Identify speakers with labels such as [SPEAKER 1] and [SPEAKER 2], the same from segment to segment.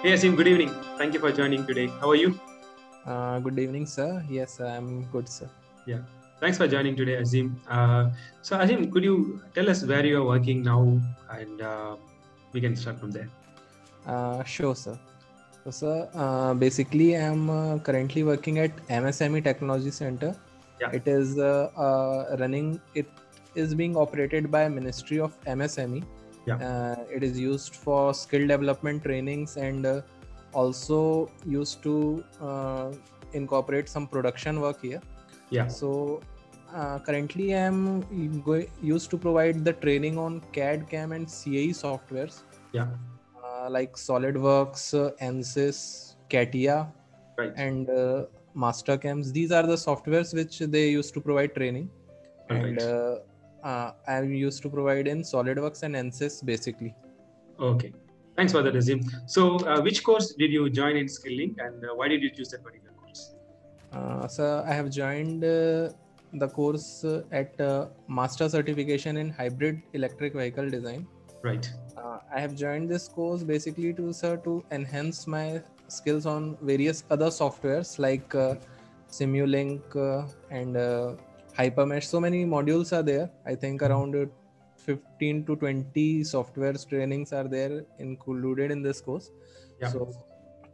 [SPEAKER 1] Hey Asim, good evening. Thank you for joining today. How are you?
[SPEAKER 2] Good evening, sir. Yes, I'm good, sir.
[SPEAKER 1] Yeah, thanks for joining today, Azim. So Azim, could you tell us where you are working now, and we can start from there.
[SPEAKER 2] Sure, sir. So, sir, basically, I'm currently working at MSME Technology Center.
[SPEAKER 1] Yeah,
[SPEAKER 2] It is running. It is being operated by Ministry of MSME.
[SPEAKER 1] yeah,
[SPEAKER 2] It is used for skill development trainings and also used to incorporate some production work here.
[SPEAKER 1] yeah.
[SPEAKER 2] So currently, I'm used to provide the training on CAD, CAM, and CAE softwares
[SPEAKER 1] Yeah,
[SPEAKER 2] like SolidWorks, ANSYS, CATIA,
[SPEAKER 1] right,
[SPEAKER 2] and Mastercams. These are the softwares which they used to provide training,
[SPEAKER 1] all
[SPEAKER 2] and
[SPEAKER 1] right.
[SPEAKER 2] I'm used to provide in SolidWorks and ANSYS basically.
[SPEAKER 1] Okay, thanks for that, Azim. So, which course did you join in Skilling, and why did you choose that particular course?
[SPEAKER 2] So I have joined the course at Master Certification in Hybrid Electric Vehicle Design.
[SPEAKER 1] Right,
[SPEAKER 2] I have joined this course basically to enhance my skills on various other softwares like Simulink and Hypermesh. So many modules are there. I think around 15 to 20 softwares trainings are there included in this course.
[SPEAKER 1] yeah,
[SPEAKER 2] So,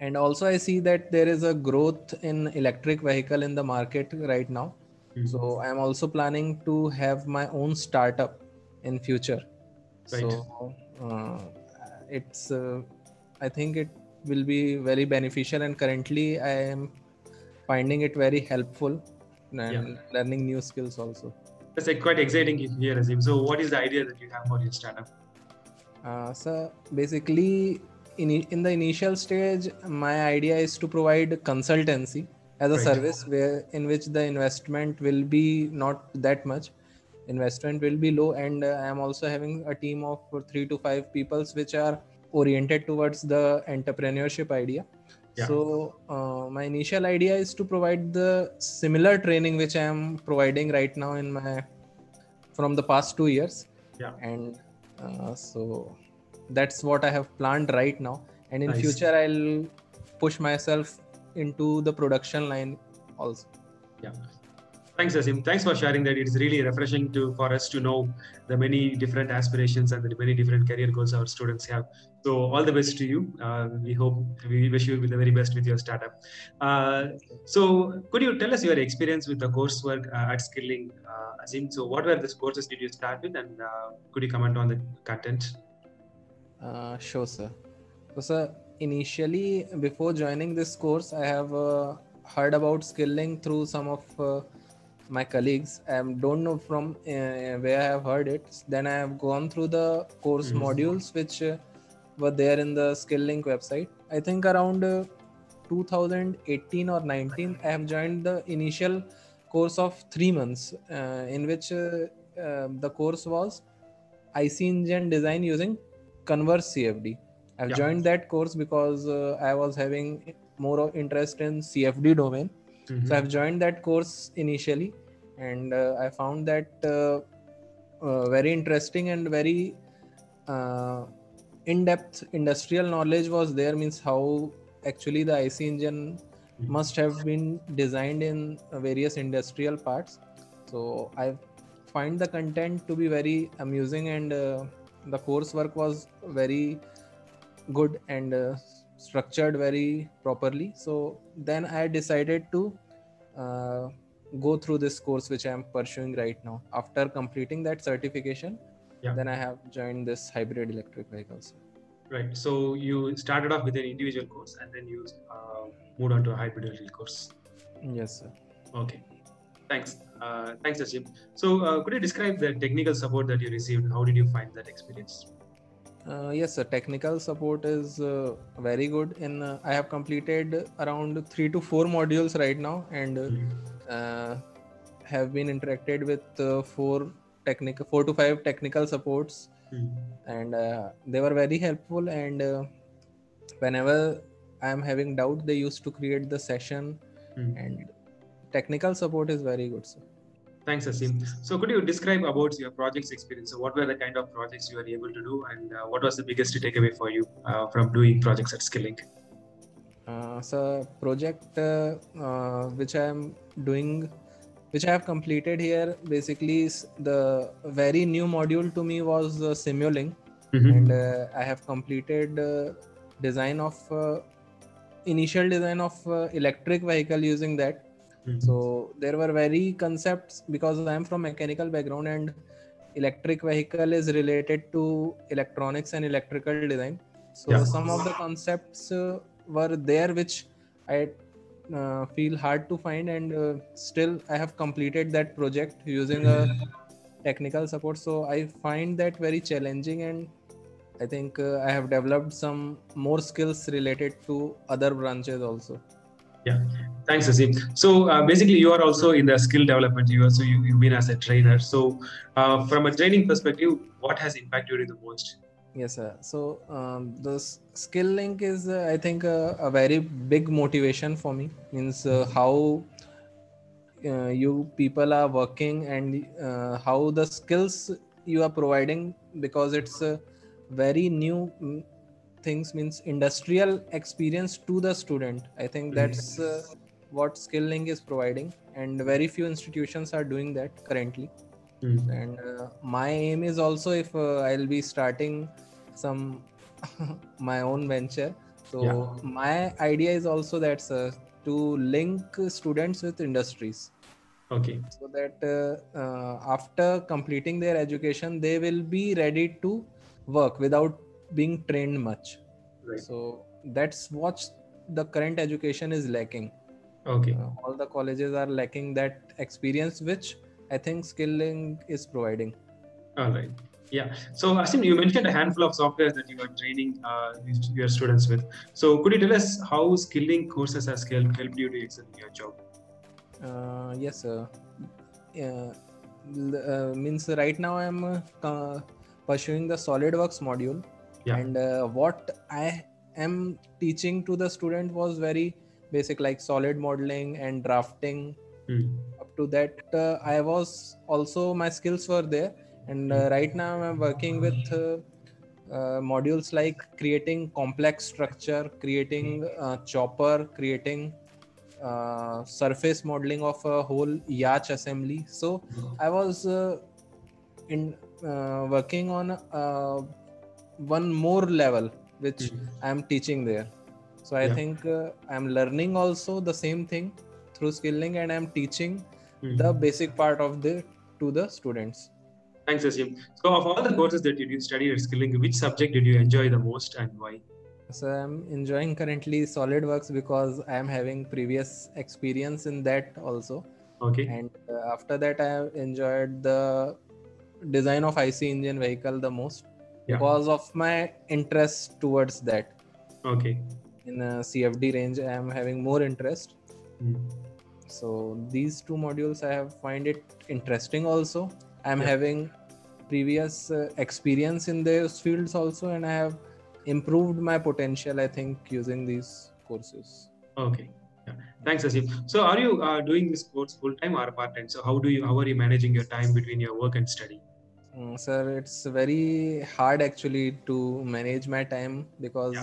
[SPEAKER 2] and also I see that there is a growth in electric vehicle in the market right now.
[SPEAKER 1] mm,
[SPEAKER 2] So I am also planning to have my own startup in future.
[SPEAKER 1] right.
[SPEAKER 2] So uh, it's I think it will be very beneficial, and currently I am finding it very helpful
[SPEAKER 1] Yeah,
[SPEAKER 2] and learning new skills also.
[SPEAKER 1] that's quite exciting to hear, Azim. So, what is the idea that you have for your startup?
[SPEAKER 2] So basically, in the initial stage, my idea is to provide consultancy as a
[SPEAKER 1] Right,
[SPEAKER 2] service where in which the investment will be not that much. Investment will be low, and I am also having a team of 3 to 5 peoples which are oriented towards the entrepreneurship idea.
[SPEAKER 1] yeah,
[SPEAKER 2] So my initial idea is to provide the similar training which I am providing right now in my from the past 2 years,
[SPEAKER 1] yeah.
[SPEAKER 2] and so that's what I have planned right now, and in
[SPEAKER 1] Nice.
[SPEAKER 2] future I'll push myself into the production line also.
[SPEAKER 1] Yeah. Thanks, Asim. Thanks for sharing that. It's really refreshing for us to know the many different aspirations and the many different career goals our students have. So all the best to you. We wish you the very best with your startup. So could you tell us your experience with the coursework at Skilling, Asim? So what were the courses did you start with, and could you comment on the content?
[SPEAKER 2] Sure, sir. So, sir, initially before joining this course, I have heard about skilling through some of my colleagues. I don't know from where I have heard it. Then I have gone through the course
[SPEAKER 1] Mhm.
[SPEAKER 2] modules which were there in the Skilling website. I think around 2018 or 19, I have joined the initial course of 3 months, in which the course was IC engine design using Converse CFD. I've
[SPEAKER 1] Yeah.
[SPEAKER 2] joined that course because I was having more of interest in CFD domain. So I've
[SPEAKER 1] Mhm.
[SPEAKER 2] joined that course initially, and I found that very interesting and very uh, in-depth industrial knowledge was there. Means how actually the IC engine must have been designed in various industrial parts. So I find the content to be very amusing, and the coursework was very good and structured very properly. So then I decided to uh, go through this course which I am pursuing right now. After completing that certification,
[SPEAKER 1] Yeah.
[SPEAKER 2] then I have joined this hybrid electric vehicles.
[SPEAKER 1] Right. So you started off with an individual course, and then you moved on to a hybrid electrical course.
[SPEAKER 2] Yes, sir.
[SPEAKER 1] Okay. Thanks. Thanks, Ashim. So, could you describe the technical support that you received? How did you find that experience?
[SPEAKER 2] Yes, sir. Technical support is very good. In I have completed around 3 to 4 modules right now, and uh, have been interacted with 4 to 5 technical supports,
[SPEAKER 1] Mm.
[SPEAKER 2] and they were very helpful. And whenever I am having doubt, they used to create the session,
[SPEAKER 1] Mm.
[SPEAKER 2] and technical support is very good, sir.
[SPEAKER 1] Thanks, Asim. So, could you describe about your projects experience? So, what were the kind of projects you were able to do, and what was the biggest takeaway for you from doing projects at Skilling?
[SPEAKER 2] So project which I am doing, which I have completed here, basically is the very new module to me was Simulink, and I have completed design of initial design of electric vehicle using that. So there were very concepts, because I am from mechanical background and electric vehicle is related to electronics and electrical design. So
[SPEAKER 1] Yeah.
[SPEAKER 2] some of the concepts were there which I feel hard to find, and still I have completed that project using a technical support. So I find that very challenging, and I think I have developed some more skills related to other branches also.
[SPEAKER 1] Yeah, thanks, Asim. So basically, you are also in the skill development. You've been as a trainer. So from a training perspective, what has impacted you the most?
[SPEAKER 2] Yes, sir. So the skill link is, I think, a very big motivation for me. Means how you people are working, and how the skills you are providing, because it's very new things, means industrial experience to the student. I think that's what skill link is providing, and very few institutions are doing that currently. And my aim is also, if I'll be starting some my own venture, so
[SPEAKER 1] Yeah.
[SPEAKER 2] my idea is also that to link students with industries,
[SPEAKER 1] Okay.
[SPEAKER 2] so that after completing their education they will be ready to work without being trained much.
[SPEAKER 1] Right.
[SPEAKER 2] So that's what the current education is lacking.
[SPEAKER 1] Okay.
[SPEAKER 2] All the colleges are lacking that experience, which I think skilling is providing.
[SPEAKER 1] All right. Yeah. So Asim, you mentioned a handful of softwares that you are training your students with. So could you tell us how skilling courses has helped you to excel in your job?
[SPEAKER 2] Yes, means right now I'm pursuing the SolidWorks module,
[SPEAKER 1] Yeah.
[SPEAKER 2] and what I am teaching to the student was very basic, like solid modeling and drafting. Up to that, I was also, my skills were there, and right now I'm working with modules like creating complex structure, creating chopper, creating surface modeling of a whole yacht assembly. So I was in working on one more level which I am teaching there. So I think I'm learning also the same thing through skilling, and I'm teaching the basic part of the to the students.
[SPEAKER 1] Thanks, Asim. So of all the courses that you did study at skilling, which subject did you enjoy the most and why?
[SPEAKER 2] So I'm enjoying currently SolidWorks because I am having previous experience in that also.
[SPEAKER 1] Okay.
[SPEAKER 2] And after that, I have enjoyed the design of IC engine vehicle the most because of my interest towards that.
[SPEAKER 1] Okay.
[SPEAKER 2] In CFD range, I am having more interest. So these two modules I have find it interesting also. I am having previous experience in those fields also, and I have improved my potential, I think, using these courses.
[SPEAKER 1] Okay. Yeah. Thanks, Asim. So are you doing this course full time or part time? So how are you managing your time between your work and study?
[SPEAKER 2] Sir, it's very hard actually to manage my time because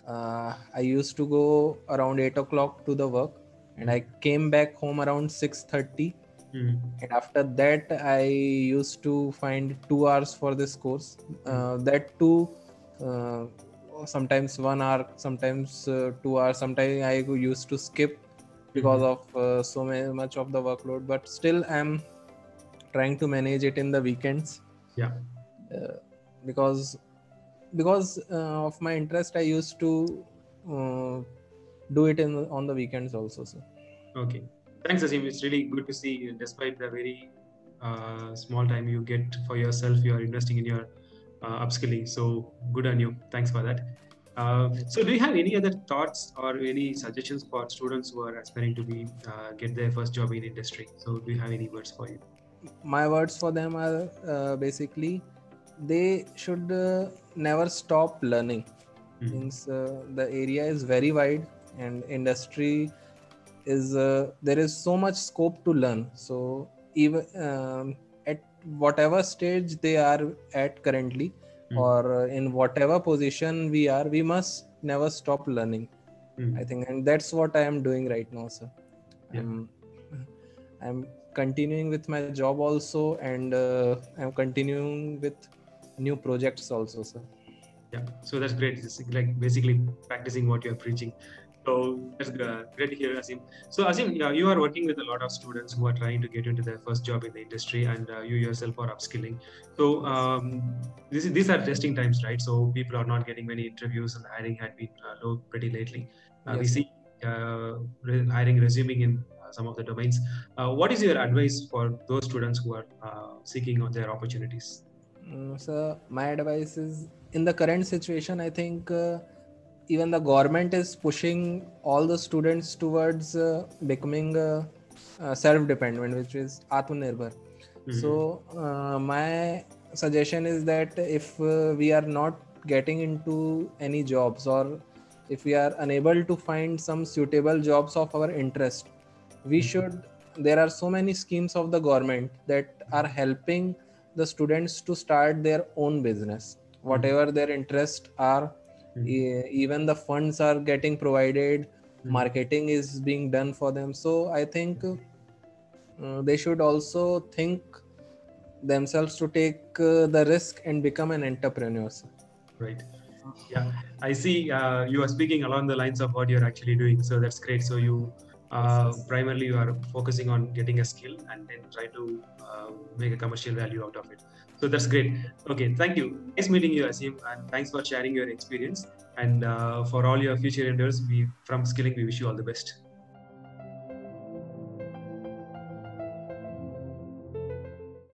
[SPEAKER 2] I used to go around 8 o'clock to the work, and I came back home around 6:30. And after that, I used to find 2 hours for this course. That too, sometimes 1 hour, sometimes 2 hours. Sometimes I used to skip because of so much of the workload. But still, I'm trying to manage it in the weekends.
[SPEAKER 1] Yeah.
[SPEAKER 2] Because of my interest, I used to do it on the weekends also. So.
[SPEAKER 1] Okay. Thanks, Asim. It's really good to see, despite the very small time you get for yourself, you are investing in your upskilling. So good on you. Thanks for that. So do you have any other thoughts or any suggestions for students who are aspiring to get their first job in industry? So do you have any words for you?
[SPEAKER 2] My words for them are basically, they should never stop learning. Means the area is very wide, and industry is there is so much scope to learn. So even at whatever stage they are at currently, or in whatever position we are, we must never stop learning. I think, and that's what I am doing right now, sir.
[SPEAKER 1] Yeah.
[SPEAKER 2] I'm continuing with my job also, and I'm continuing with new projects also, sir.
[SPEAKER 1] Yeah, so that's great. It's like basically practicing what you're preaching. So that's great to hear, Asim. So Asim, you are working with a lot of students who are trying to get into their first job in the industry, and you yourself are upskilling. So these are testing times, right? So people are not getting many interviews, and the hiring had been low pretty lately. We
[SPEAKER 2] Yes,
[SPEAKER 1] see hiring resuming in some of the domains. What is your advice for those students who are seeking on their opportunities?
[SPEAKER 2] So my advice is, in the current situation, I think even the government is pushing all the students towards becoming self-dependent, which is Atmanirbhar. So my suggestion is that if we are not getting into any jobs, or if we are unable to find some suitable jobs of our interest, we should, there are so many schemes of the government that are helping the students to start their own business, whatever their interests are. Even the funds are getting provided, marketing is being done for them. So I think they should also think themselves to take the risk and become an entrepreneur.
[SPEAKER 1] Right. Yeah, I see you are speaking along the lines of what you're actually doing. So that's great. So you primarily you are focusing on getting a skill and then try to make a commercial value out of it. So that's great. Okay, thank you. Nice meeting you, Asim, and thanks for sharing your experience. And for all your future endeavors, we from Skilling, we wish you all the best.